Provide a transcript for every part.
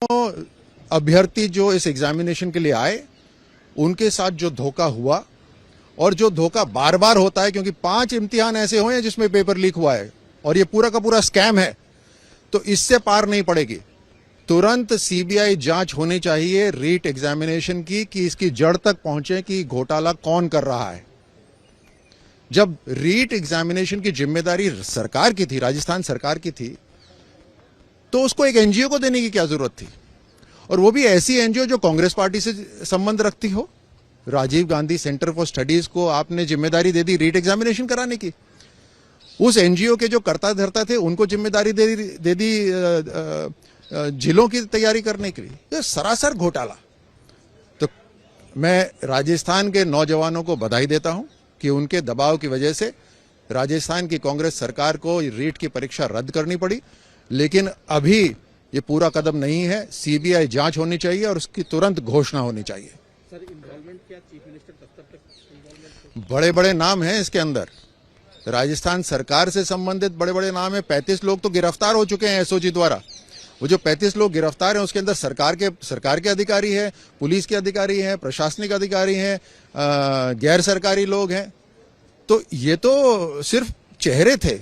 अभ्यर्थी जो इस एग्जामिनेशन के लिए आए उनके साथ जो धोखा हुआ और जो धोखा बार बार होता है, क्योंकि 5 इम्तिहान ऐसे हुए हैं जिसमें पेपर लीक हुआ है और ये पूरा का पूरा स्कैम है, तो इससे पार नहीं पड़ेगी। तुरंत सीबीआई जांच होनी चाहिए रीट एग्जामिनेशन की कि इसकी जड़ तक पहुंचे कि घोटाला कौन कर रहा है। जब रीट एग्जामिनेशन की जिम्मेदारी सरकार की थी, राजस्थान सरकार की थी, तो उसको एक एनजीओ को देने की क्या जरूरत थी, और वो भी ऐसी एनजीओ जो कांग्रेस पार्टी से संबंध रखती हो। Rajiv Gandhi centre for studies को आपने जिम्मेदारी दे दी रीट एग्जामिनेशन कराने की। उस एनजीओ के जो कर्ता धर्ता थे उनको जिम्मेदारी दे दी जिलों की तैयारी करने के लिए। ये सरासर घोटाला। तो मैं राजस्थान के नौजवानों को बधाई देता हूं कि उनके दबाव की वजह से राजस्थान की कांग्रेस सरकार को रीट की परीक्षा रद्द करनी पड़ी, लेकिन अभी ये पूरा कदम नहीं है। सीबीआई जांच होनी चाहिए और उसकी तुरंत घोषणा होनी चाहिए। सर, इन्वॉल्वमेंट क्या चीफ मिनिस्टर दफ्तर तक इन्वॉल्वमेंट? बड़े बड़े नाम हैं इसके अंदर, राजस्थान सरकार से संबंधित बड़े बड़े नाम है। 35 लोग तो गिरफ्तार हो चुके हैं एसओजी द्वारा। वो जो 35 लोग गिरफ्तार हैं उसके अंदर सरकार के अधिकारी हैं, पुलिस के अधिकारी हैं, प्रशासनिक अधिकारी हैं, गैर सरकारी लोग हैं। तो ये तो सिर्फ चेहरे थे,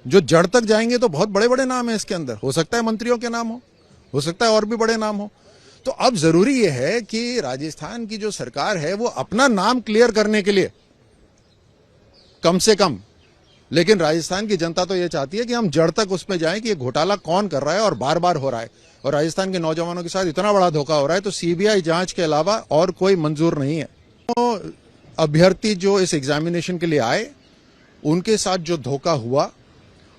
जो जड़ तक जाएंगे तो बहुत बड़े बड़े नाम है इसके अंदर। हो सकता है मंत्रियों के नाम हो सकता है और भी बड़े नाम हो। तो अब जरूरी यह है कि राजस्थान की जो सरकार है वो अपना नाम क्लियर करने के लिए कम से कम, लेकिन राजस्थान की जनता तो ये चाहती है कि हम जड़ तक उसमें जाएं कि ये घोटाला कौन कर रहा है और बार बार हो रहा है, और राजस्थान के नौजवानों के साथ इतना बड़ा धोखा हो रहा है, तो सीबीआई जांच के अलावा और कोई मंजूर नहीं है। तो अभ्यर्थी जो इस एग्जामिनेशन के लिए आए उनके साथ जो धोखा हुआ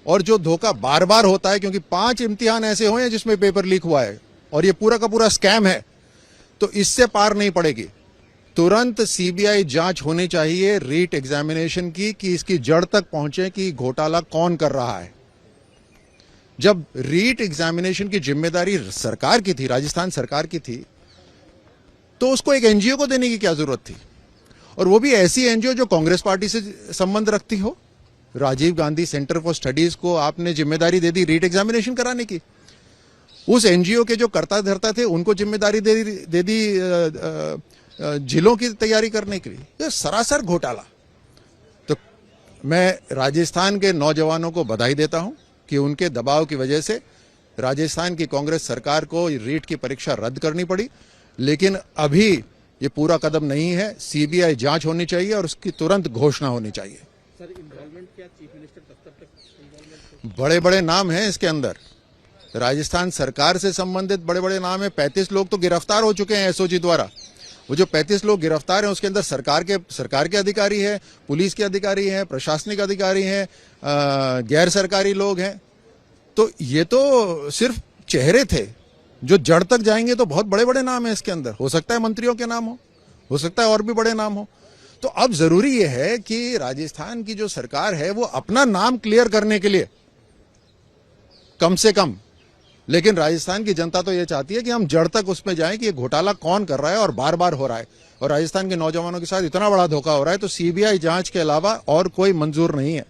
और जो धोखा बार बार होता है, क्योंकि 5 इम्तिहान ऐसे हुए हैं जिसमें पेपर लीक हुआ है और ये पूरा का पूरा स्कैम है, तो इससे पार नहीं पड़ेगी। तुरंत सीबीआई जांच होनी चाहिए रीट एग्जामिनेशन की कि इसकी जड़ तक पहुंचे कि घोटाला कौन कर रहा है। जब रीट एग्जामिनेशन की जिम्मेदारी सरकार की थी, राजस्थान सरकार की थी, तो उसको एक एनजीओ को देने की क्या जरूरत थी, और वो भी ऐसी एनजीओ जो कांग्रेस पार्टी से संबंध रखती हो। Rajiv Gandhi centre for studies को आपने जिम्मेदारी दे दी रीट एग्जामिनेशन कराने की। उस एनजीओ के जो कर्ता धर्ता थे उनको जिम्मेदारी दे दी जिलों की तैयारी करने के लिए। ये सरासर घोटाला। तो मैं राजस्थान के नौजवानों को बधाई देता हूं कि उनके दबाव की वजह से राजस्थान की कांग्रेस सरकार को रीट की परीक्षा रद्द करनी पड़ी, लेकिन अभी ये पूरा कदम नहीं है। सीबीआई जांच होनी चाहिए और उसकी तुरंत घोषणा होनी चाहिए। सर, इन्वॉल्वमेंट क्या चीफ मिनिस्टर दफ्तर तक इन्वॉल्वमेंट? बड़े बड़े नाम हैं इसके अंदर, राजस्थान सरकार से संबंधित बड़े बड़े नाम है। 35 लोग तो गिरफ्तार हो चुके हैं एसओजी द्वारा। वो जो 35 लोग गिरफ्तार हैं उसके अंदर सरकार के अधिकारी हैं, पुलिस के अधिकारी हैं, प्रशासनिक अधिकारी हैं, गैर सरकारी लोग हैं। तो ये तो सिर्फ चेहरे थे, जो जड़ तक जाएंगे तो बहुत बड़े बड़े नाम है इसके अंदर। हो सकता है मंत्रियों के नाम हो सकता है और भी बड़े नाम हो। तो अब जरूरी यह है कि राजस्थान की जो सरकार है वो अपना नाम क्लियर करने के लिए कम से कम, लेकिन राजस्थान की जनता तो ये चाहती है कि हम जड़ तक उसमें जाएं कि ये घोटाला कौन कर रहा है और बार बार हो रहा है, और राजस्थान के नौजवानों के साथ इतना बड़ा धोखा हो रहा है, तो सीबीआई जांच के अलावा और कोई मंजूर नहीं है।